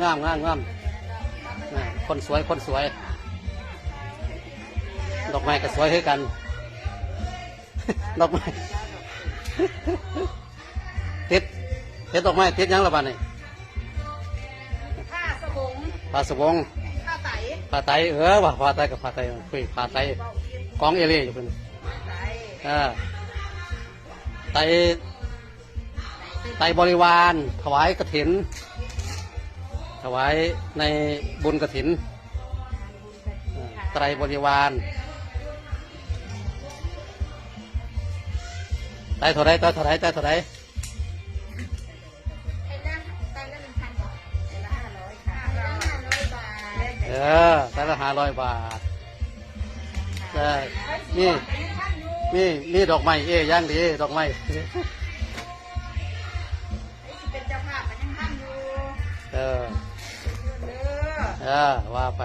งามงามงามคนสวยคนสวยดอกไม้ก็สวยให้กันดอกไม้ติดดอกไม้ติดยังละบ้านนี่ผ้าสบงผ้าสบงผ้าไตผ้าไตว่ะผ้าไตกับผ้าไตคุยผ้าไตกองเอเล่อยู่เป็นไตไตบริวารถวายกฐินถวายในบุญกฐินไตรบริวารไตเท่าไรไตเท่าไรไตเท่าไรไตละ500 บาทนี่ดอกไม้ย่างดีดอกไม้เป็นเจ้าภาพมันยังท่านอยู่ว่าไป